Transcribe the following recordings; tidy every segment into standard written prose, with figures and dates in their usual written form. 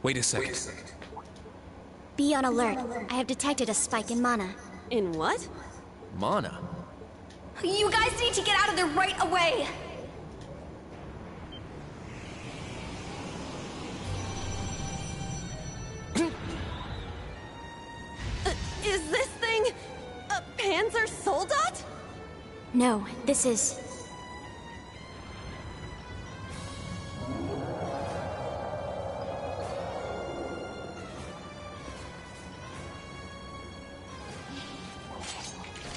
Wait a second. Be on alert. I have detected a spike in mana. In what? Mana? You guys need to get out of there right away! Is this thing a Panzer Soldat? No, this is...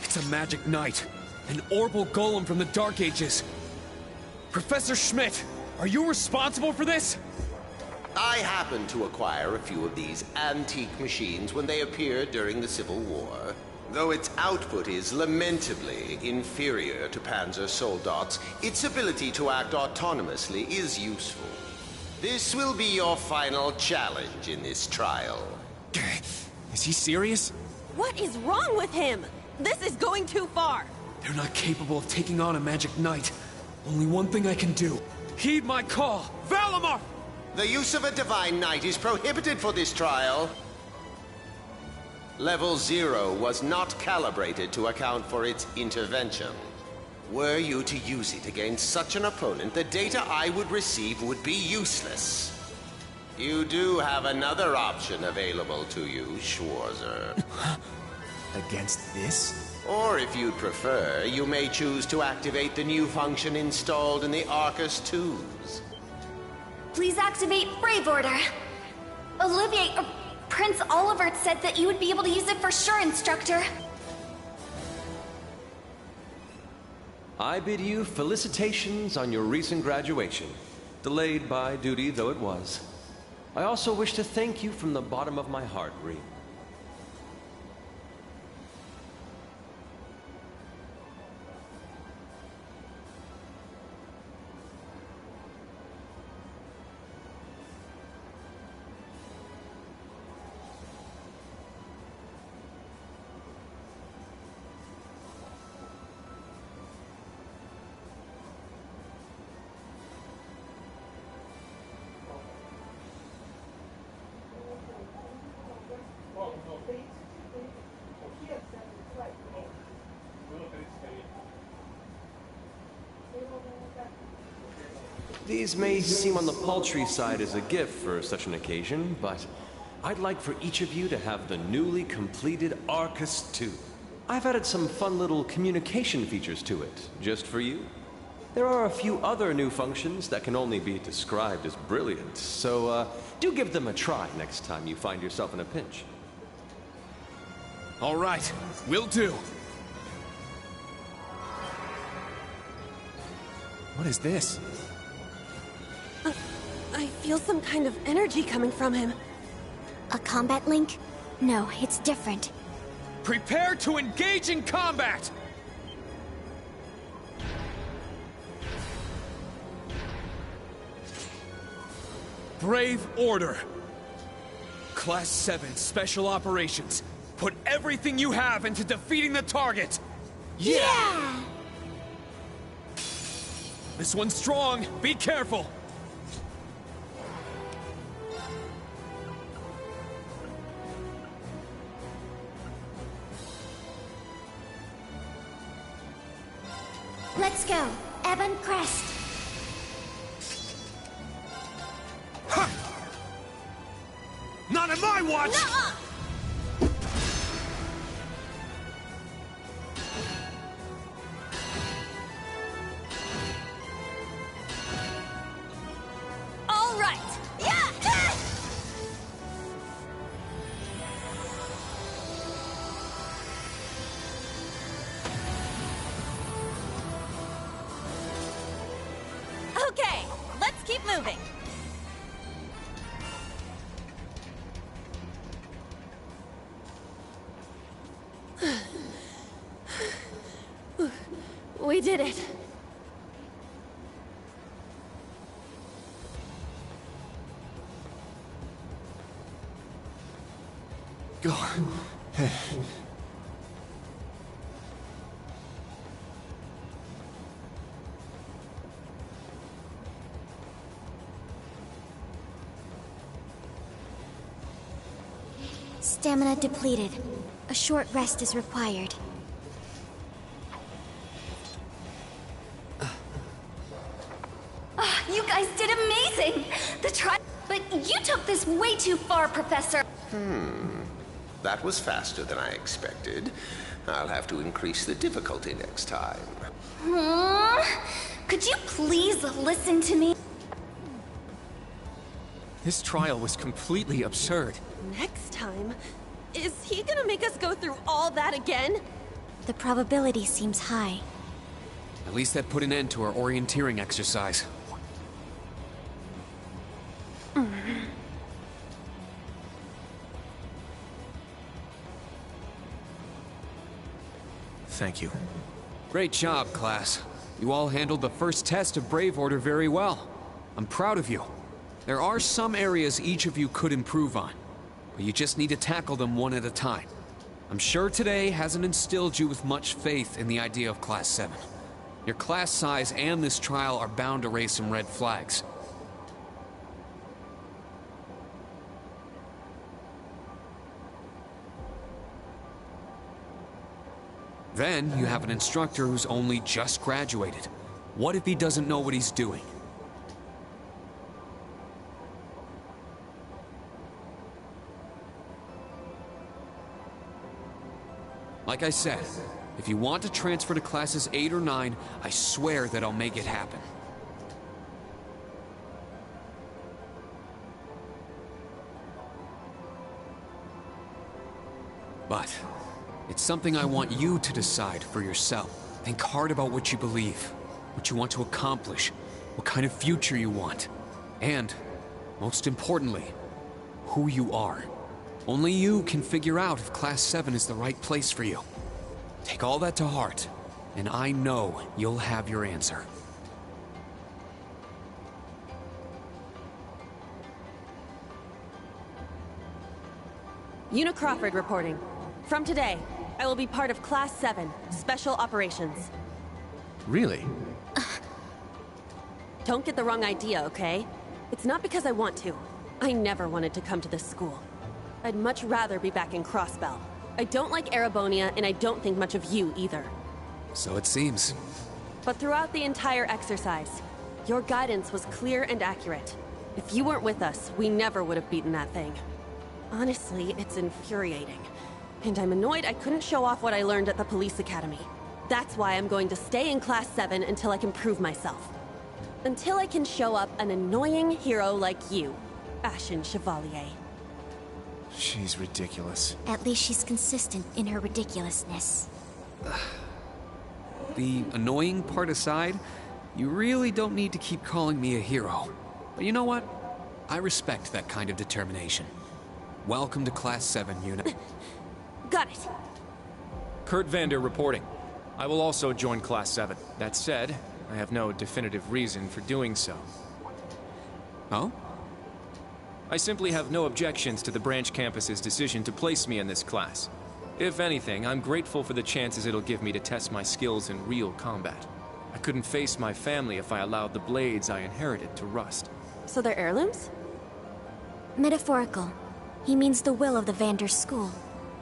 It's a magic knight. An orbal golem from the Dark Ages. Professor Schmidt, are you responsible for this? I happened to acquire a few of these antique machines when they appeared during the Civil War. Though its output is lamentably inferior to Panzer Soldat's, its ability to act autonomously is useful. This will be your final challenge in this trial. Is he serious? What is wrong with him? This is going too far. They're not capable of taking on a magic knight. Only one thing I can do. Heed my call! Valimar! The use of a Divine Knight is prohibited for this trial. Level 0 was not calibrated to account for its intervention. Were you to use it against such an opponent, the data I would receive would be useless. You do have another option available to you, Schwarzer. Against this? Or if you'd prefer, you may choose to activate the new function installed in the Arcus 2s. Please activate Brave Order. Olivier, Prince Olivert said that you would be able to use it for sure, Instructor. I bid you felicitations on your recent graduation, delayed by duty though it was. I also wish to thank you from the bottom of my heart, Ree. These may seem on the paltry side as a gift for such an occasion, but I'd like for each of you to have the newly completed Arcus 2. I've added some fun little communication features to it, just for you. There are a few other new functions that can only be described as brilliant, so do give them a try next time you find yourself in a pinch. All right, will do. What is this? I feel some kind of energy coming from him. A combat link? No, it's different. Prepare to engage in combat! Brave Order. Class 7 Special Operations. Put everything you have into defeating the target! Yeah! This one's strong. Be careful! Let's go. Ebon Crest. Ha! Not on my watch! Nuh-uh! All right. Yeah! Okay, let's keep moving. We did it. Go. Stamina depleted. A short rest is required. You guys did amazing! But you took this way too far, Professor! That was faster than I expected. I'll have to increase the difficulty next time. Could you please listen to me? This trial was completely absurd. Next time? Is he gonna make us go through all that again? The probability seems high. At least that put an end to our orienteering exercise. Thank you. Great job, class. You all handled the first test of Brave Order very well. I'm proud of you. There are some areas each of you could improve on, but you just need to tackle them one at a time. I'm sure today hasn't instilled you with much faith in the idea of Class 7. Your class size and this trial are bound to raise some red flags. Then, you have an instructor who's only just graduated. What if he doesn't know what he's doing? Like I said, if you want to transfer to classes 8 or 9, I swear that I'll make it happen. But it's something I want you to decide for yourself. Think hard about what you believe, what you want to accomplish, what kind of future you want, and, most importantly, who you are. Only you can figure out if Class 7 is the right place for you. Take all that to heart, and I know you'll have your answer. Una Crawford reporting. From today, I will be part of Class 7, Special Operations. Really? Don't get the wrong idea, okay? It's not because I want to. I never wanted to come to this school. I'd much rather be back in Crossbell. I don't like Erebonia, and I don't think much of you either. So it seems. But throughout the entire exercise, your guidance was clear and accurate. If you weren't with us, we never would have beaten that thing. Honestly, it's infuriating. And I'm annoyed I couldn't show off what I learned at the police academy. That's why I'm going to stay in Class 7 until I can prove myself. Until I can show up an annoying hero like you, Ashen Chevalier. She's ridiculous. At least she's consistent in her ridiculousness. The annoying part aside, you really don't need to keep calling me a hero. But you know what? I respect that kind of determination. Welcome to Class 7, Una. Got it. Kurt Vander reporting. I will also join Class 7. That said, I have no definitive reason for doing so. Oh? I simply have no objections to the branch campus's decision to place me in this class. If anything, I'm grateful for the chances it'll give me to test my skills in real combat. I couldn't face my family if I allowed the blades I inherited to rust. So they're heirlooms? Metaphorical. He means the will of the Vander school.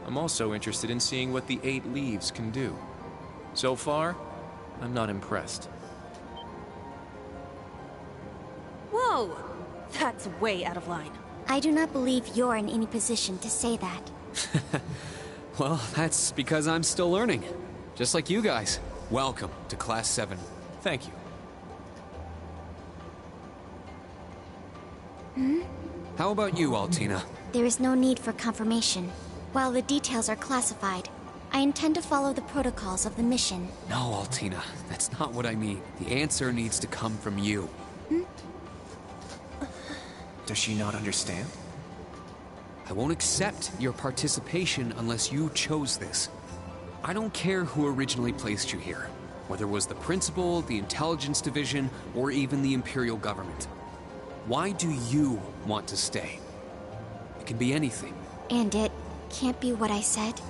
I'm also interested in seeing what the 8 leaves can do. So far, I'm not impressed. Whoa! That's way out of line. I do not believe you're in any position to say that. Well, that's because I'm still learning. Just like you guys. Welcome to Class 7. Thank you. How about you, Altina? There is no need for confirmation. While the details are classified, I intend to follow the protocols of the mission. No, Altina. That's not what I mean. The answer needs to come from you. Does she not understand? I won't accept your participation unless you chose this. I don't care who originally placed you here, whether it was the principal, the intelligence division, or even the Imperial government. Why do you want to stay? It can be anything. And it can't be what I said.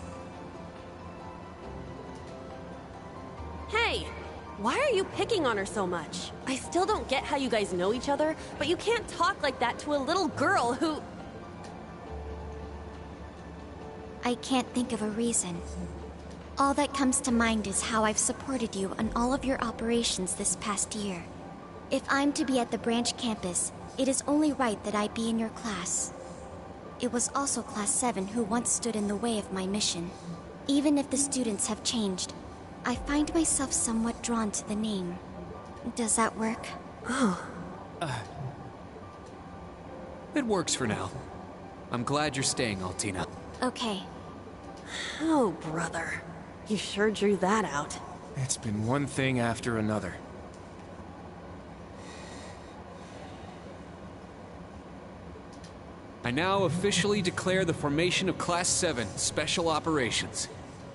Hey! Why are you picking on her so much? I still don't get how you guys know each other, but you can't talk like that to a little girl who... I can't think of a reason. All that comes to mind is how I've supported you on all of your operations this past year. If I'm to be at the branch campus, it is only right that I be in your class. It was also Class 7 who once stood in the way of my mission. Even if the students have changed, I find myself somewhat drawn to the name. Does that work? It works for now. I'm glad you're staying, Altina. Okay. Oh, brother. You sure drew that out. It's been one thing after another. I now officially declare the formation of Class 7 Special Operations.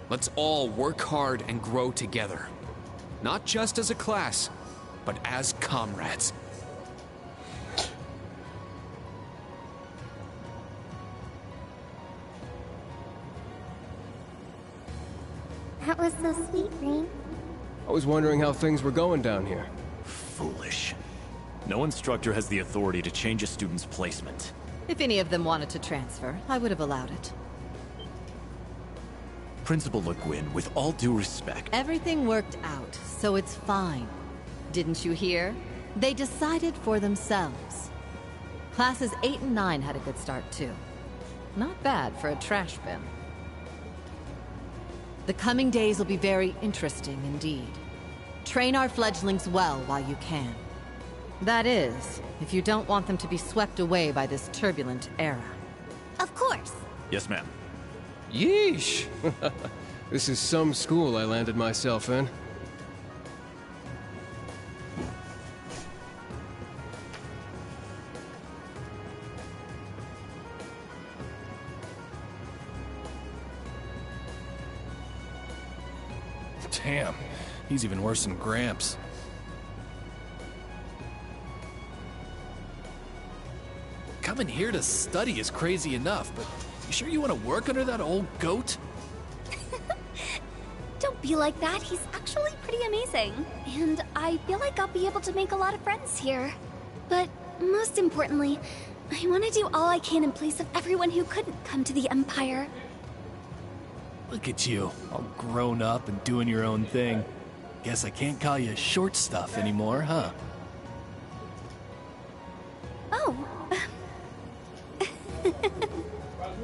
Let's all work hard and grow together. Not just as a class, but as comrades. That was so sweet, Green. I was wondering how things were going down here. Foolish. No instructor has the authority to change a student's placement. If any of them wanted to transfer, I would have allowed it. Principal Le Guin, with all due respect... Everything worked out, so it's fine. Didn't you hear? They decided for themselves. Classes 8 and 9 had a good start, too. Not bad for a trash bin. The coming days will be very interesting indeed. Train our fledglings well while you can. That is, if you don't want them to be swept away by this turbulent era. Of course. Yes, ma'am. Yeesh! This is some school I landed myself in. Damn, he's even worse than Gramps. Coming here to study is crazy enough, but you sure you want to work under that old goat? Don't be like that. He's actually pretty amazing. And I feel like I'll be able to make a lot of friends here. But most importantly, I want to do all I can in place of everyone who couldn't come to the Empire. Look at you, all grown up and doing your own thing. Guess I can't call you short stuff anymore, huh? Oh.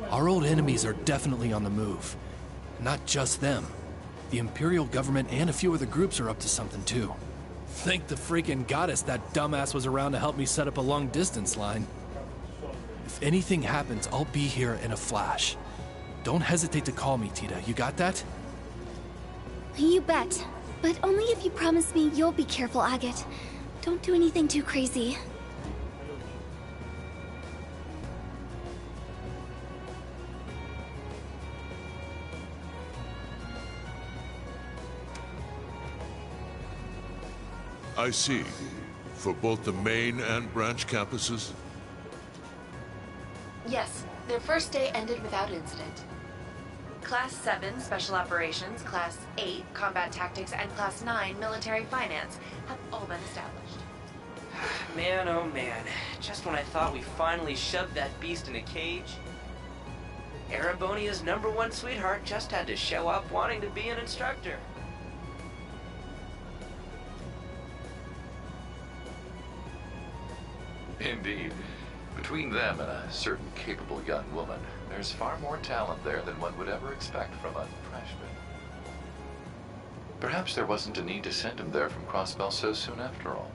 Our old enemies are definitely on the move. Not just them. The Imperial government and a few other groups are up to something too. Thank the freaking goddess that dumbass was around to help me set up a long-distance line. If anything happens, I'll be here in a flash. Don't hesitate to call me, Tita. You got that? You bet. But only if you promise me you'll be careful, Agate. Don't do anything too crazy. I see. For both the main and branch campuses? Yes, their first day ended without incident. Class 7, Special Operations, Class 8, Combat Tactics, and Class 9, Military Finance have all been established. Man, oh man. Just when I thought we finally shoved that beast in a cage, Erebonia's #1 sweetheart just had to show up wanting to be an instructor. Indeed. Between them and a certain capable young woman, there's far more talent there than one would ever expect from a freshman. Perhaps there wasn't a need to send him there from Crossbell so soon after all.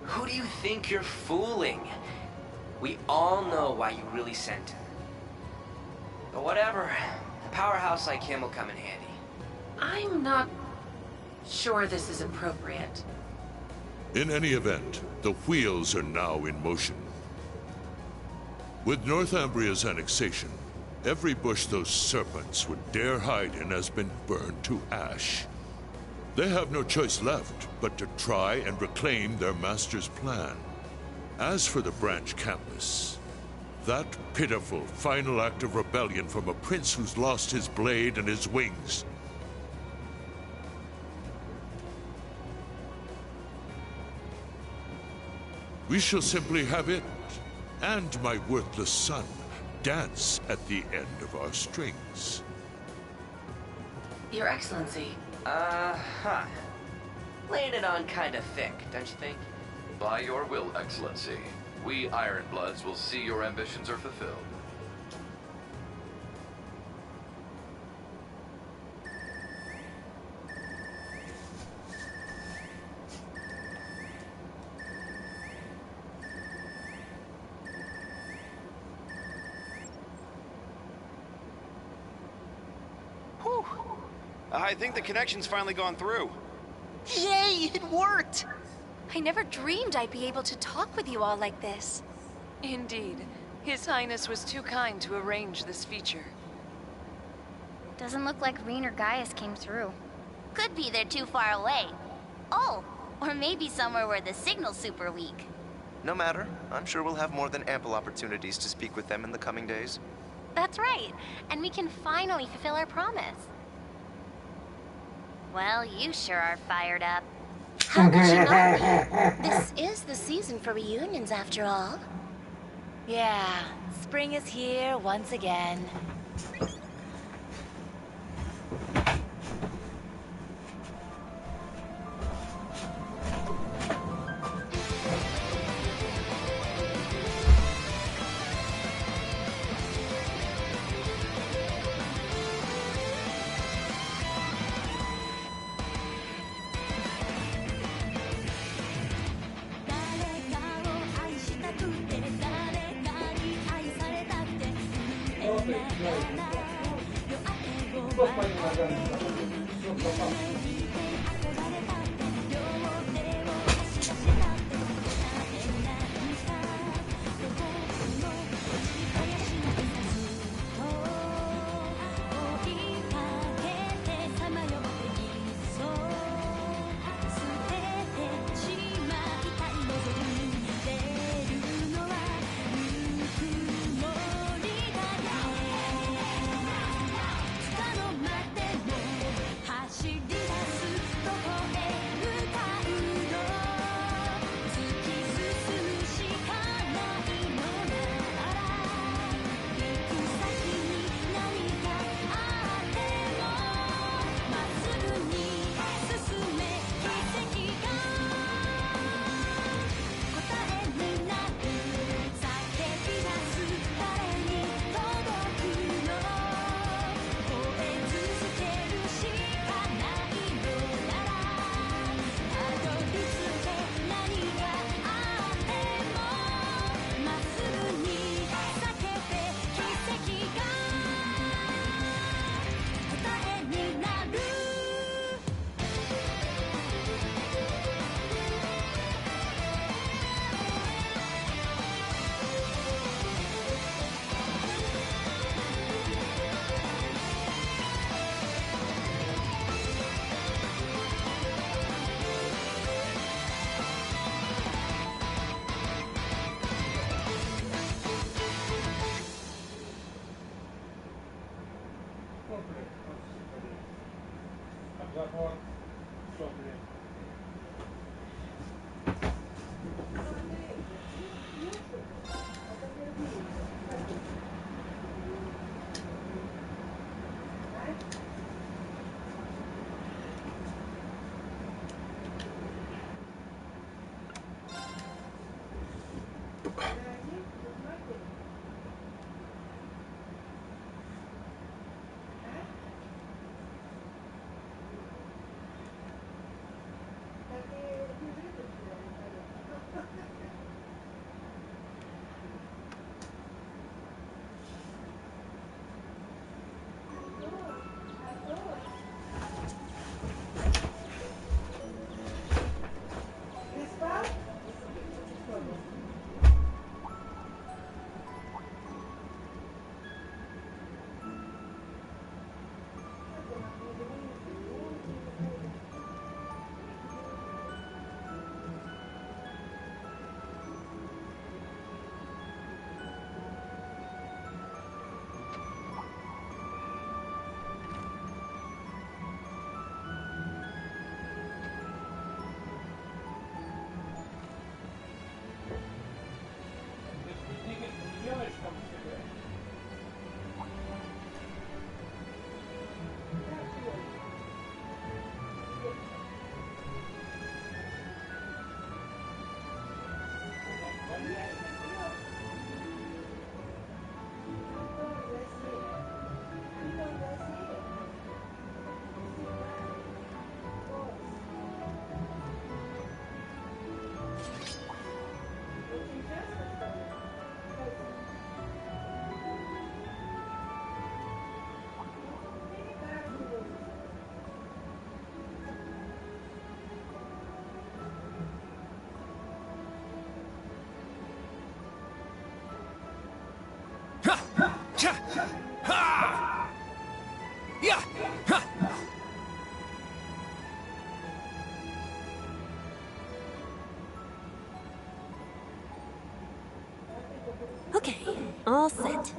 Who do you think you're fooling? We all know why you really sent him. But whatever, a powerhouse like him will come in handy. I'm not sure this is appropriate. In any event, the wheels are now in motion. With Northumbria's annexation, every bush those serpents would dare hide in has been burned to ash. They have no choice left but to try and reclaim their master's plan. As for the branch campus, that pitiful final act of rebellion from a prince who's lost his blade and his wings. We shall simply have it, and my worthless son, dance at the end of our strings. Your Excellency. Uh-huh. Laying it on kinda thick, don't you think? By your will, Excellency, we Ironbloods will see your ambitions are fulfilled. Whew. I think the connection's finally gone through. Yay, it worked! I never dreamed I'd be able to talk with you all like this. Indeed. His Highness was too kind to arrange this feature. Doesn't look like Rean or Gaius came through. Could be they're too far away. Oh, or maybe somewhere where the signal's super weak. No matter. I'm sure we'll have more than ample opportunities to speak with them in the coming days. That's right, and we can finally fulfill our promise. Well, you sure are fired up. How could you not be? This is the season for reunions, after all. Yeah, spring is here once again. Ha! Yeah! Ha! Okay, all set.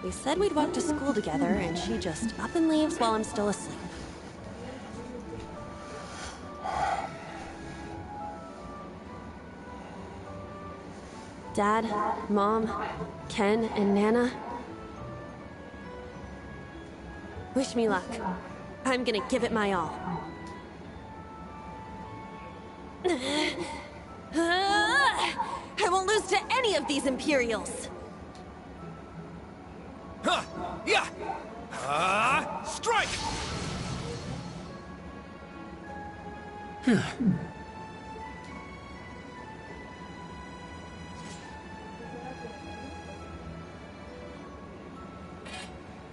We said we'd walk to school together, and she just up and leaves while I'm still asleep. Dad, Mom, Ken, and Nana. Wish me luck. I'm gonna give it my all. I won't lose to any of these Imperials! Huh! Yeah! Strike!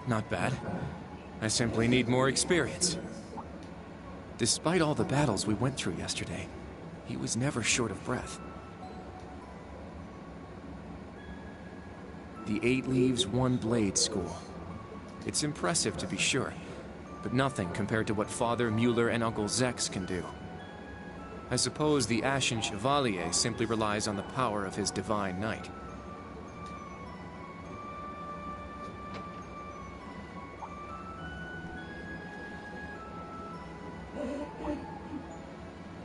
Not bad. I simply need more experience. Despite all the battles we went through yesterday, he was never short of breath. The 8 Leaves, 1 Blade School. It's impressive to be sure, but nothing compared to what Father Mueller and Uncle Zex can do. I suppose the Ashen Chevalier simply relies on the power of his Divine Knight.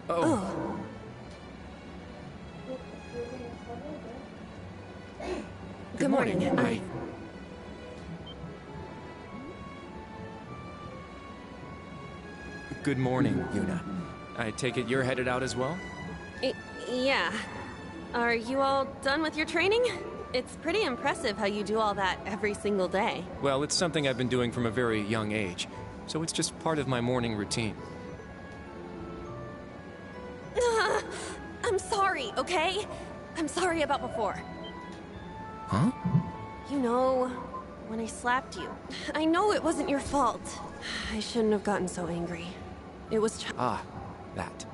Oh. Good morning. Good morning, Yuna. I take it you're headed out as well? Yeah. Are you all done with your training? It's pretty impressive how you do all that every single day. Well, it's something I've been doing from a very young age, so it's just part of my morning routine. I'm sorry, okay? I'm sorry about before. Huh? You know, when I slapped you. I know it wasn't your fault. I shouldn't have gotten so angry. It was that.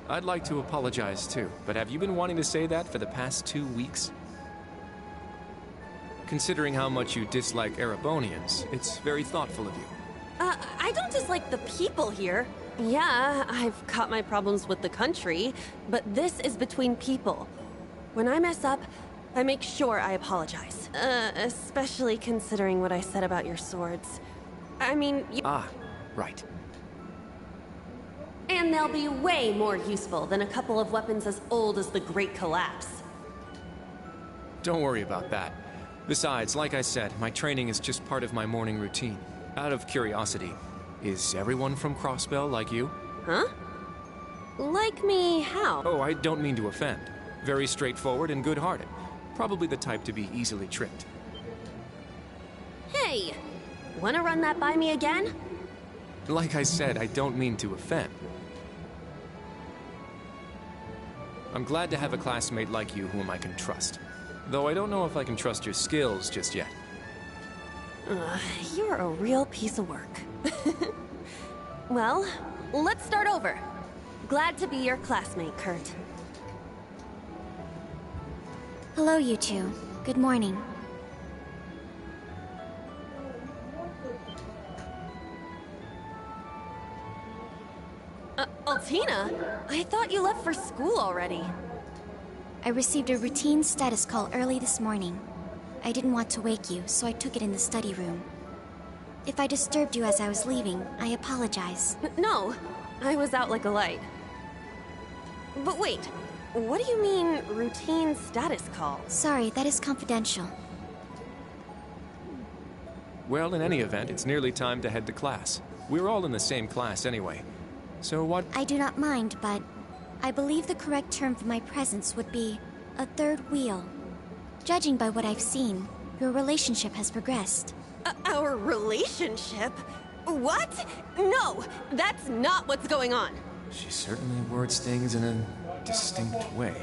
I'd like to apologize too, but have you been wanting to say that for the past 2 weeks? Considering how much you dislike Erebonians, it's very thoughtful of you. I don't dislike the people here. Yeah, I've got my problems with the country, but this is between people. When I mess up, I make sure I apologize. Especially considering what I said about your swords. I mean, right. And they'll be way more useful than a couple of weapons as old as the Great Collapse. Don't worry about that. Besides, like I said, my training is just part of my morning routine. Out of curiosity, is everyone from Crossbell like you? Huh? Like me how? Oh, I don't mean to offend. Very straightforward and good-hearted. Probably the type to be easily tricked. Hey! Wanna run that by me again? Like I said, I don't mean to offend. I'm glad to have a classmate like you whom I can trust. Though I don't know if I can trust your skills just yet. You're a real piece of work. Well, let's start over. Glad to be your classmate, Kurt. Hello, you two. Good morning. Altina? I thought you left for school already. I received a routine status call early this morning. I didn't want to wake you, so I took it in the study room. If I disturbed you as I was leaving, I apologize. No, I was out like a light. But wait, what do you mean, routine status call? Sorry, that is confidential. Well, in any event, it's nearly time to head to class. We're all in the same class anyway. So what? I do not mind, but I believe the correct term for my presence would be a third wheel. Judging by what I've seen, your relationship has progressed. Our relationship? What? No, that's not what's going on. She certainly words things in a distinct way.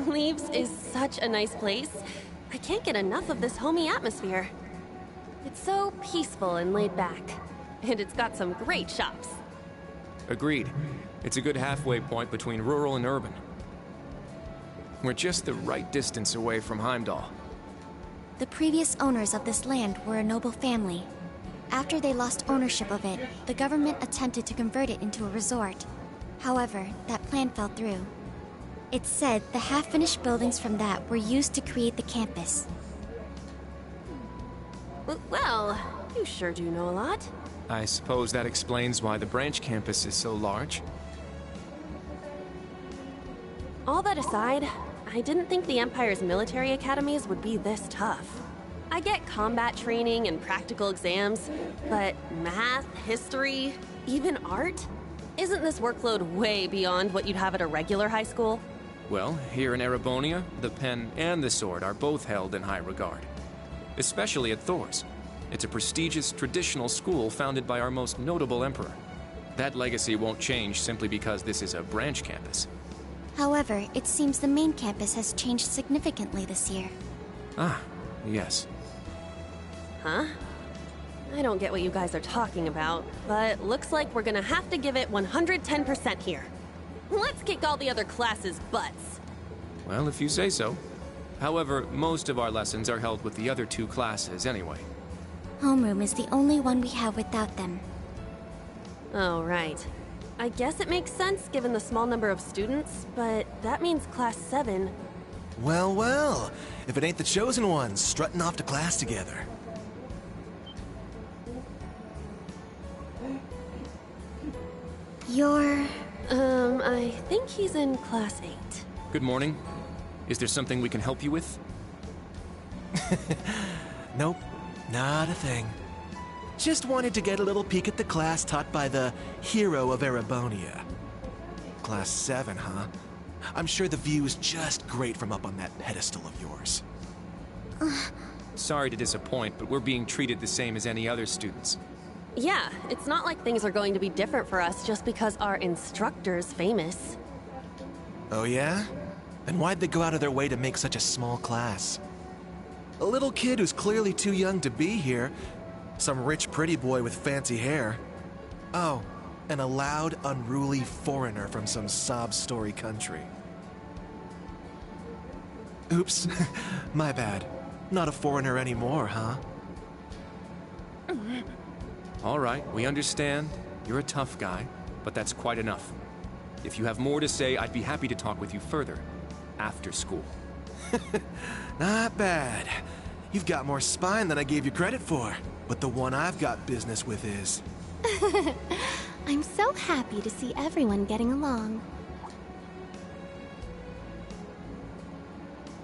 Leaves is such a nice place. I can't get enough of this homey atmosphere. It's so peaceful and laid back. And it's got some great shops. Agreed. It's a good halfway point between rural and urban. We're just the right distance away from Heimdall. The previous owners of this land were a noble family. After they lost ownership of it, the government attempted to convert it into a resort. However, that plan fell through. It's said the half-finished buildings from that were used to create the campus. Well, you sure do know a lot. I suppose that explains why the branch campus is so large. All that aside, I didn't think the Empire's military academies would be this tough. I get combat training and practical exams, but math, history, even art? Isn't this workload way beyond what you'd have at a regular high school? Well, here in Erebonia, the pen and the sword are both held in high regard. Especially at Thor's. It's a prestigious, traditional school founded by our most notable emperor. That legacy won't change simply because this is a branch campus. However, it seems the main campus has changed significantly this year. Ah, yes. Huh? I don't get what you guys are talking about, but looks like we're gonna have to give it 110% here. Let's kick all the other classes' butts. Well, if you say so. However, most of our lessons are held with the other two classes anyway. Homeroom is the only one we have without them. Oh, right. I guess it makes sense given the small number of students, but that means Class 7... Well, well. If it ain't the chosen ones strutting off to class together. You're... I think he's in Class 8. Good morning. Is there something we can help you with? Nope, not a thing. Just wanted to get a little peek at the class taught by the hero of Erebonia. Class 7, huh? I'm sure the view is just great from up on that pedestal of yours. Sorry to disappoint, but we're being treated the same as any other students. Yeah, it's not like things are going to be different for us just because our instructor's famous. Oh yeah? Then why'd they go out of their way to make such a small class? A little kid who's clearly too young to be here. Some rich pretty boy with fancy hair. Oh, and a loud, unruly foreigner from some sob story country. Oops, my bad. Not a foreigner anymore, huh? All right, we understand. You're a tough guy, but that's quite enough. If you have more to say, I'd be happy to talk with you further. After school. Not bad. You've got more spine than I gave you credit for. But the one I've got business with is... I'm so happy to see everyone getting along.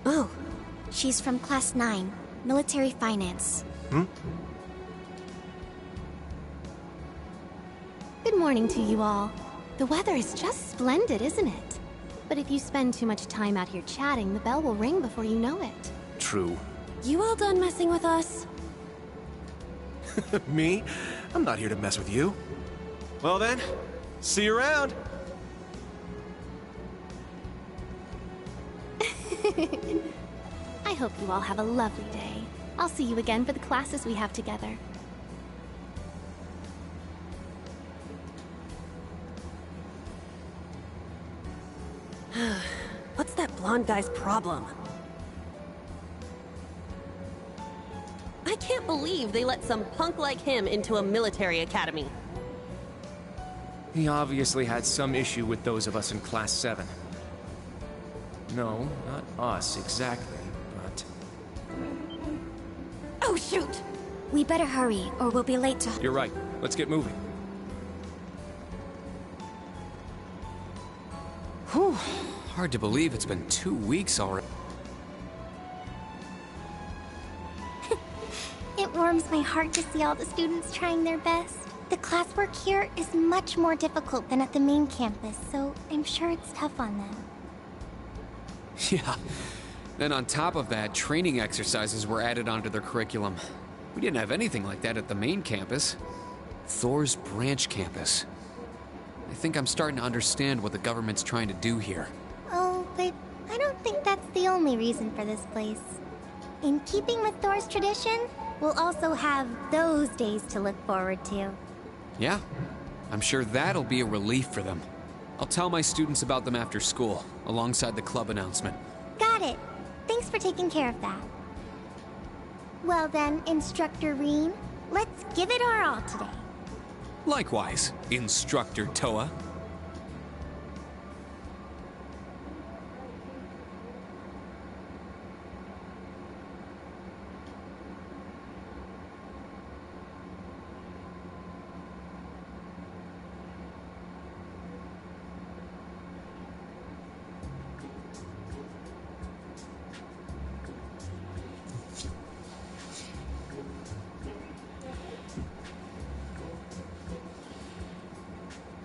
Oh, she's from Class 9, Military Finance. Good morning to you all. The weather is just splendid, isn't it? But if you spend too much time out here chatting, the bell will ring before you know it. True. You all done messing with us? Me? I'm not here to mess with you. Well then, see you around. I hope you all have a lovely day. I'll see you again for the classes we have together. What's that blonde guy's problem? I can't believe they let some punk like him into a military academy. He obviously had some issue with those of us in Class 7. No, not us exactly, but... Oh, shoot! We better hurry, or we'll be late to... You're right. Let's get moving. Whew. Hard to believe it's been 2 weeks already. It warms my heart to see all the students trying their best. The classwork here is much more difficult than at the main campus, so I'm sure it's tough on them. Yeah. Then on top of that, training exercises were added onto their curriculum. We didn't have anything like that at the main campus. Thor's branch campus. I think I'm starting to understand what the government's trying to do here. Oh, but I don't think that's the only reason for this place. In keeping with Thor's tradition, we'll also have those days to look forward to. Yeah, I'm sure that'll be a relief for them. I'll tell my students about them after school, alongside the club announcement. Got it. Thanks for taking care of that. Well then, Instructor Reen, let's give it our all today. Likewise, Instructor Toa.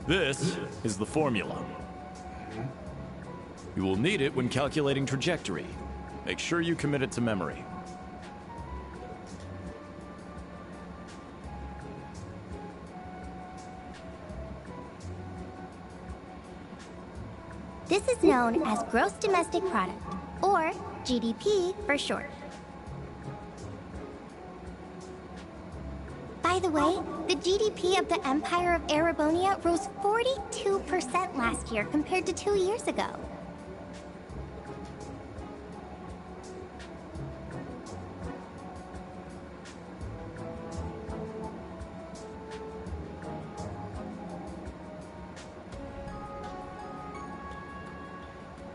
This is the formula. You will need it when calculating trajectory. Make sure you commit it to memory. This is known as Gross Domestic Product, or GDP for short. By the way, the GDP of the Empire of Erebonia rose 42% last year compared to 2 years ago.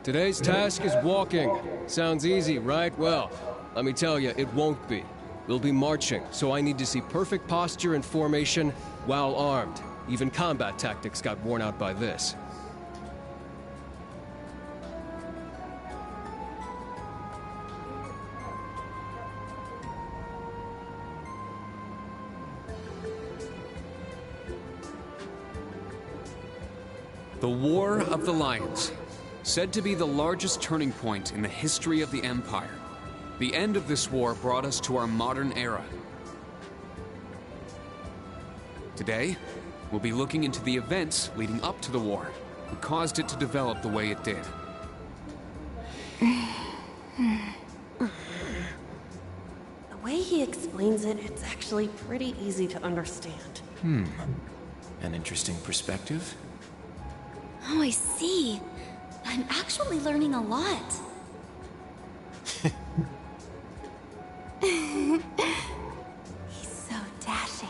Today's task is walking. Sounds easy, right? Well, let me tell you, it won't be. We'll be marching, so I need to see perfect posture and formation while armed. Even combat tactics got worn out by this. The War of the Lions. Said to be the largest turning point in the history of the Empire. The end of this war brought us to our modern era. Today, we'll be looking into the events leading up to the war, that caused it to develop the way it did. The way he explains it, it's actually pretty easy to understand. An interesting perspective. Oh, I see. I'm actually learning a lot. He's so dashing.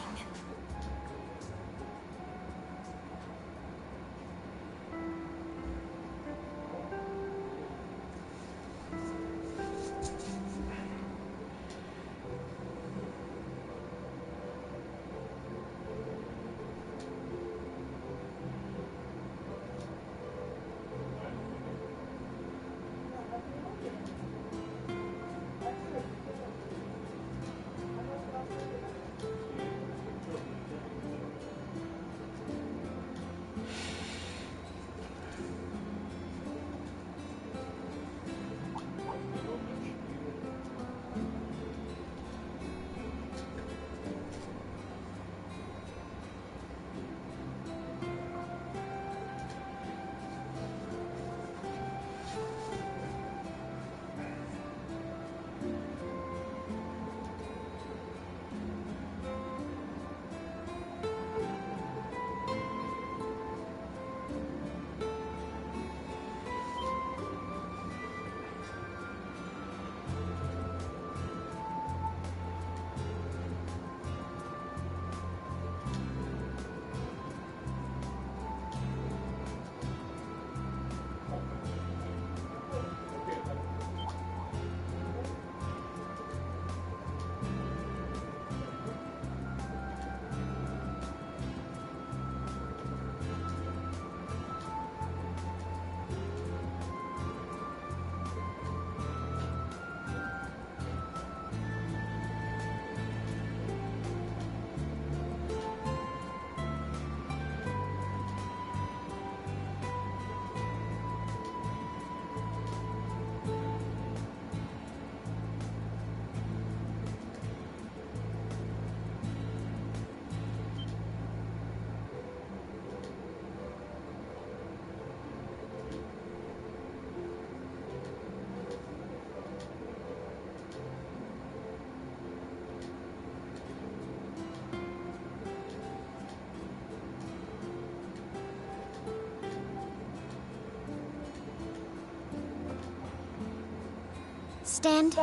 Stand,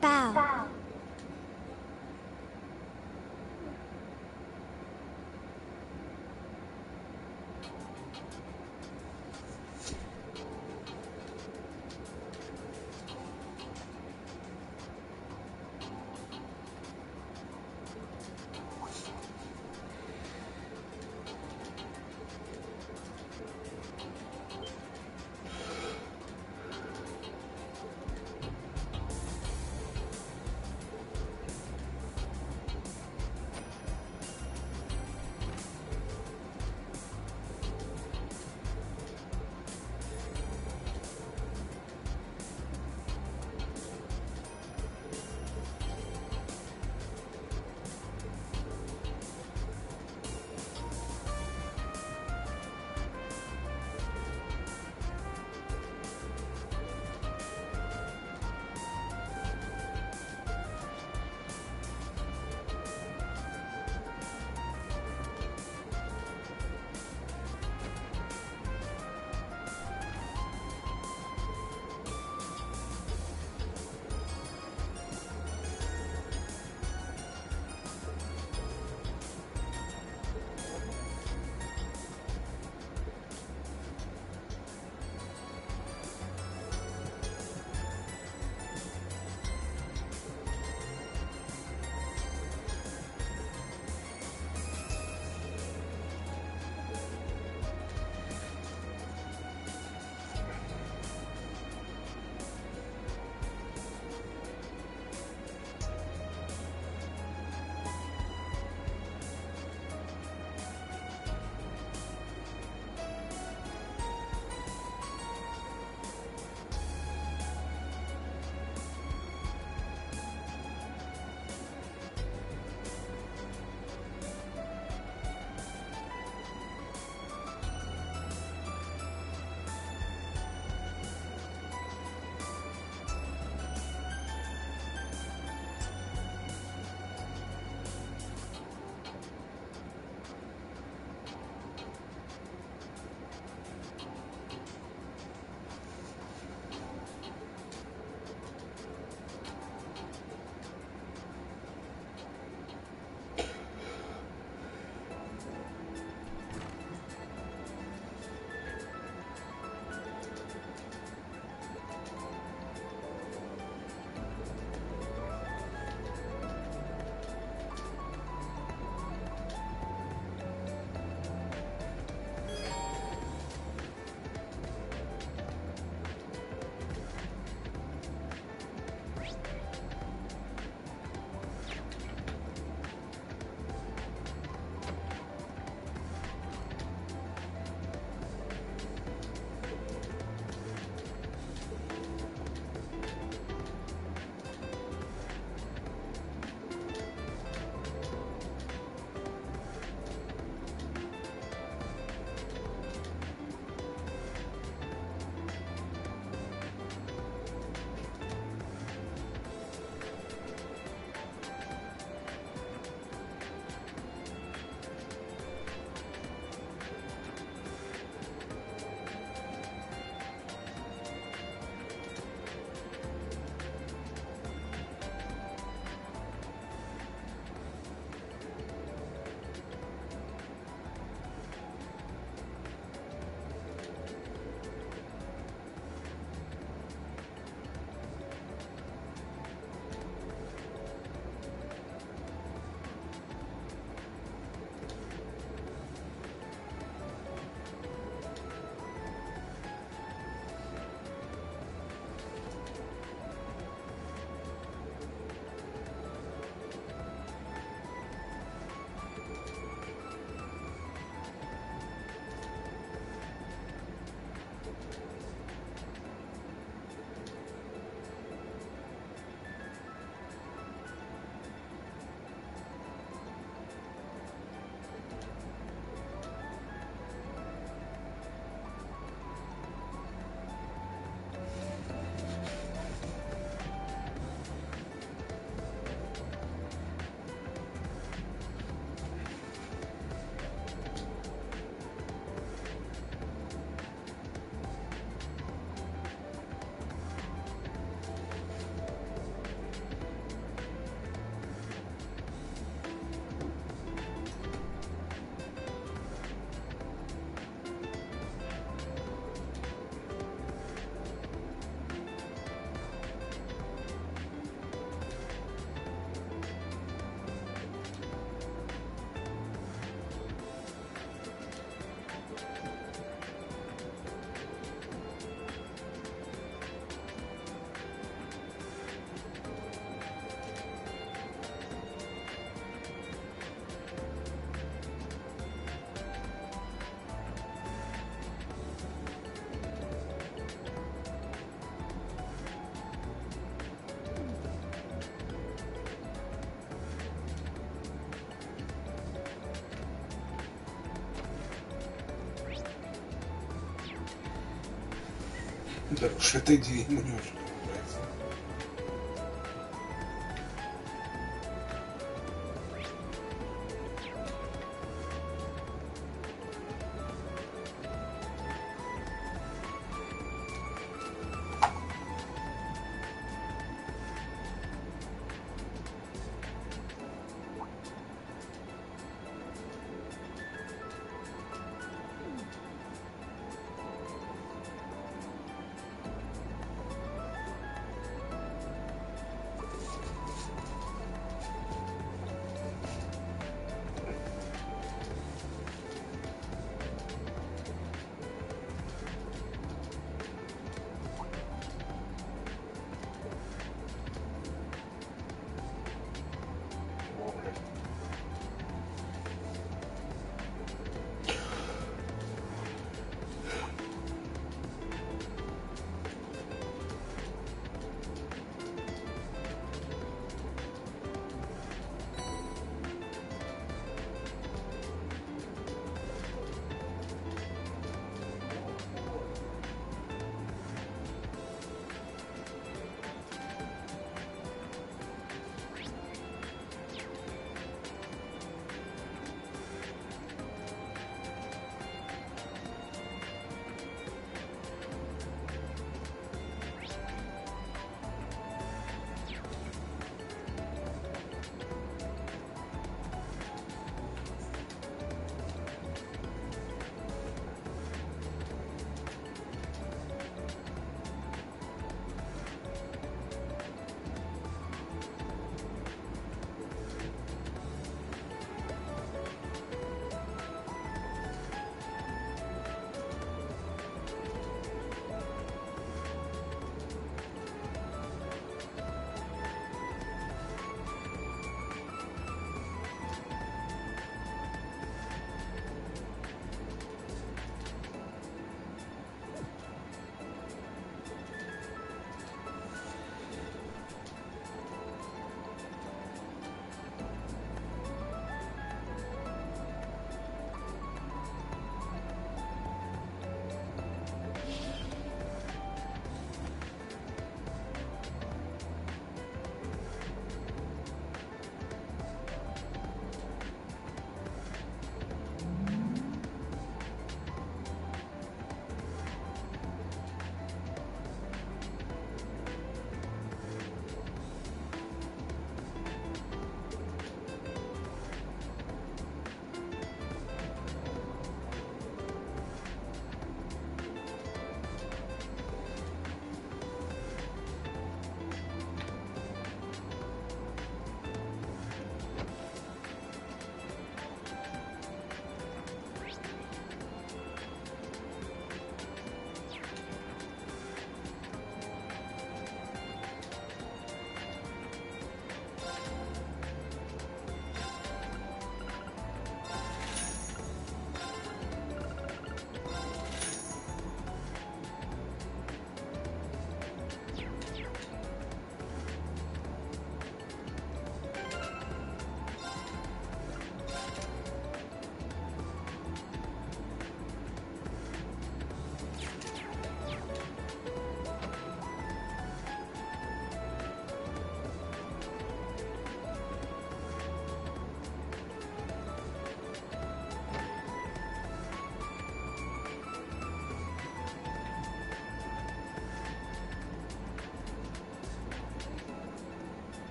bow. Да уж эта идея ему не очень нравится.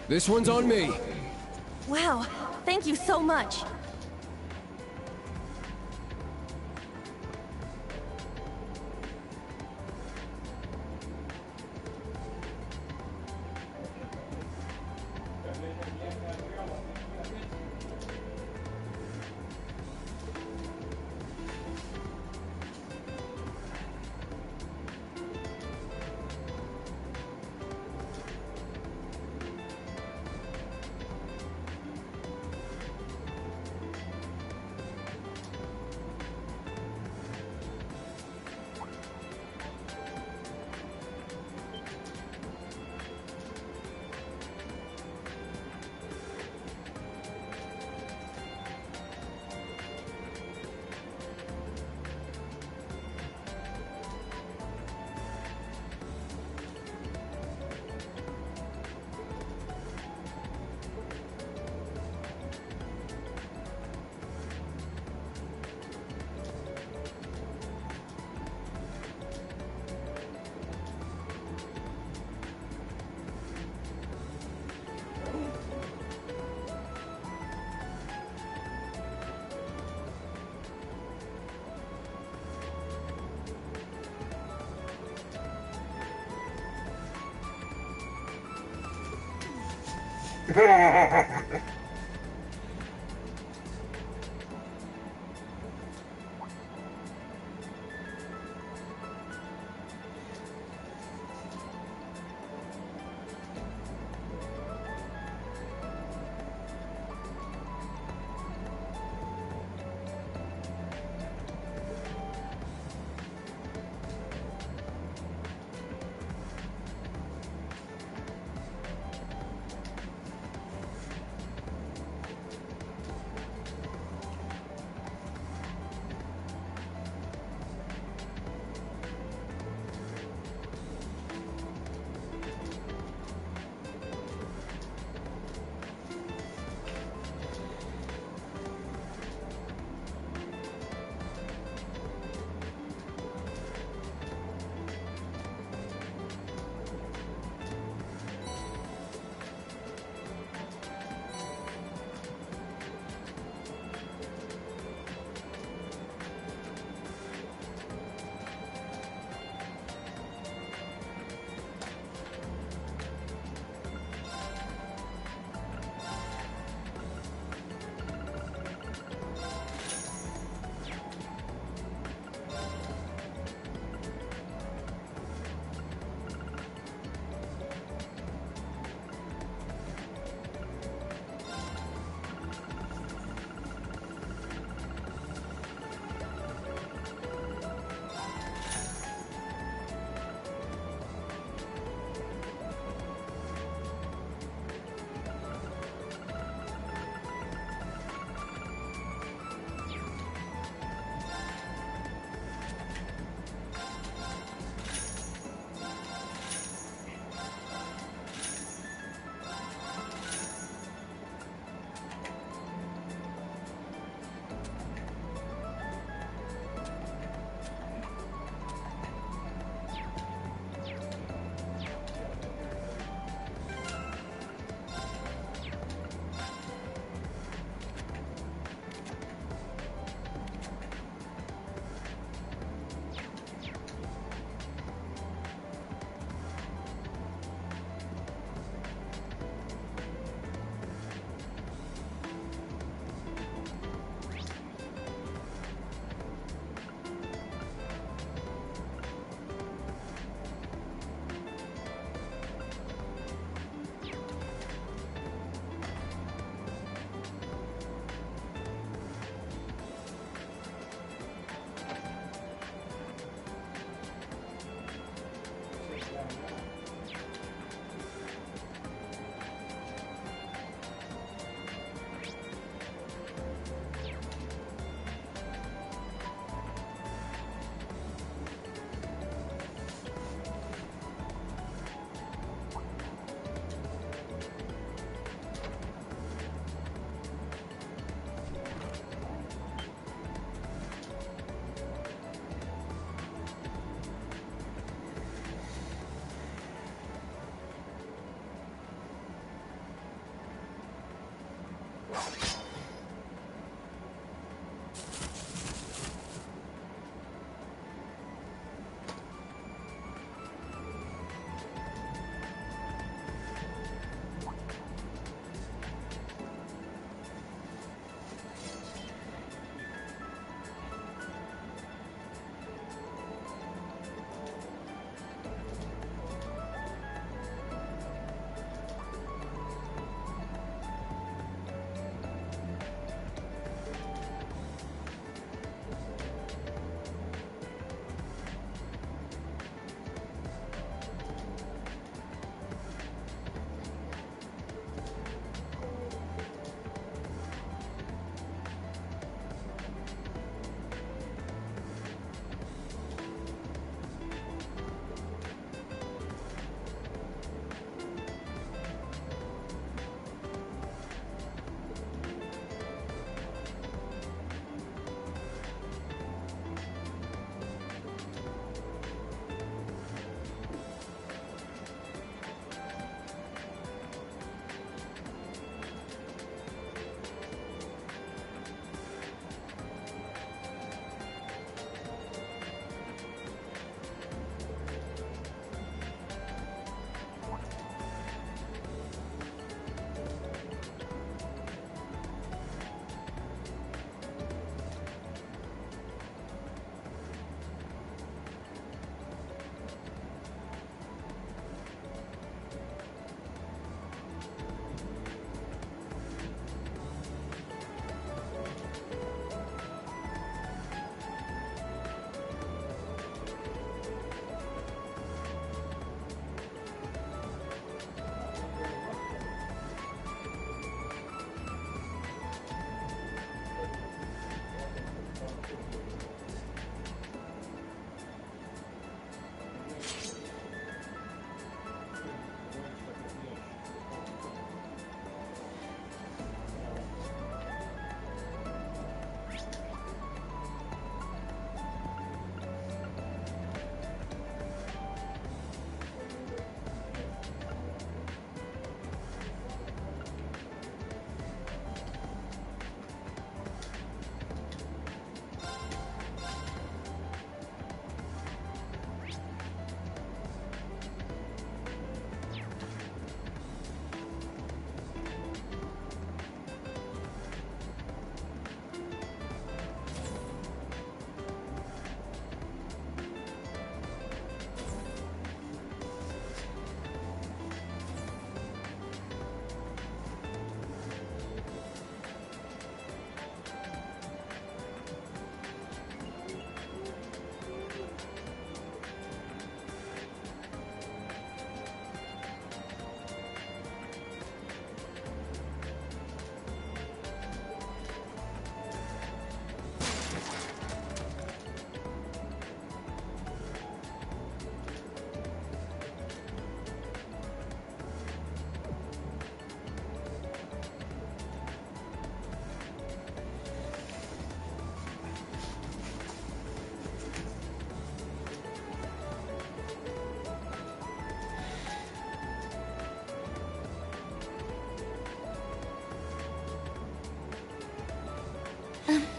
This one's on me. Wow, thank you so much.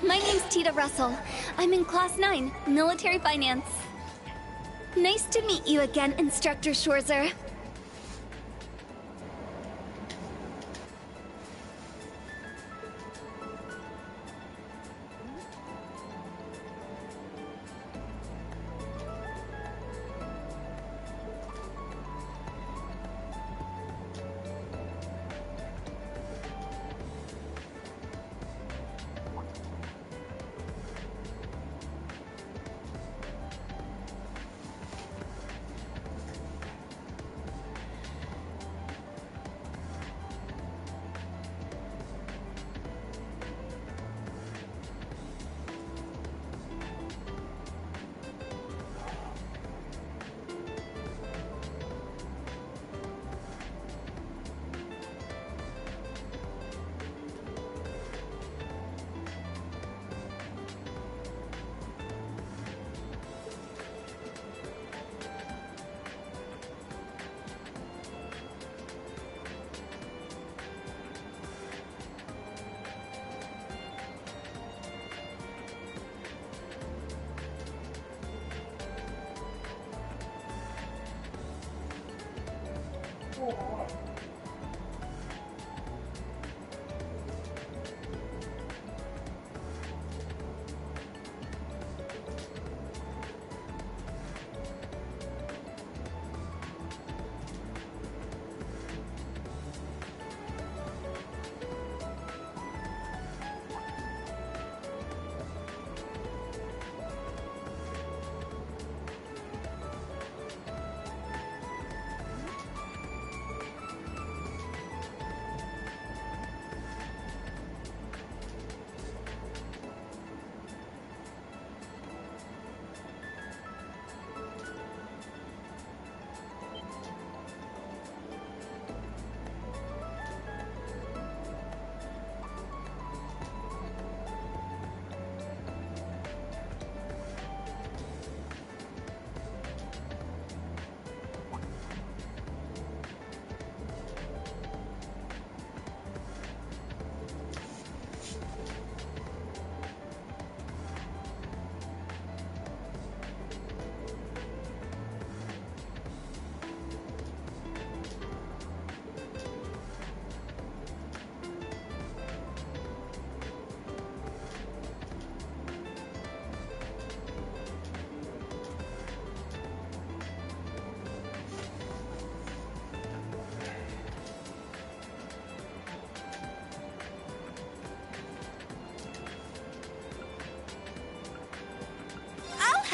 My name's Tita Russell. I'm in Class 9, Military Finance. Nice to meet you again, Instructor Schwarzer.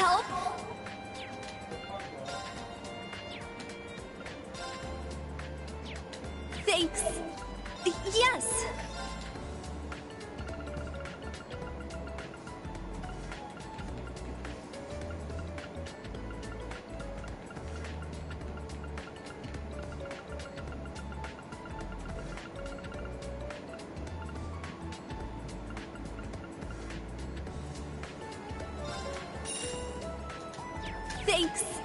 Help? Thanks. Yes. Thanks.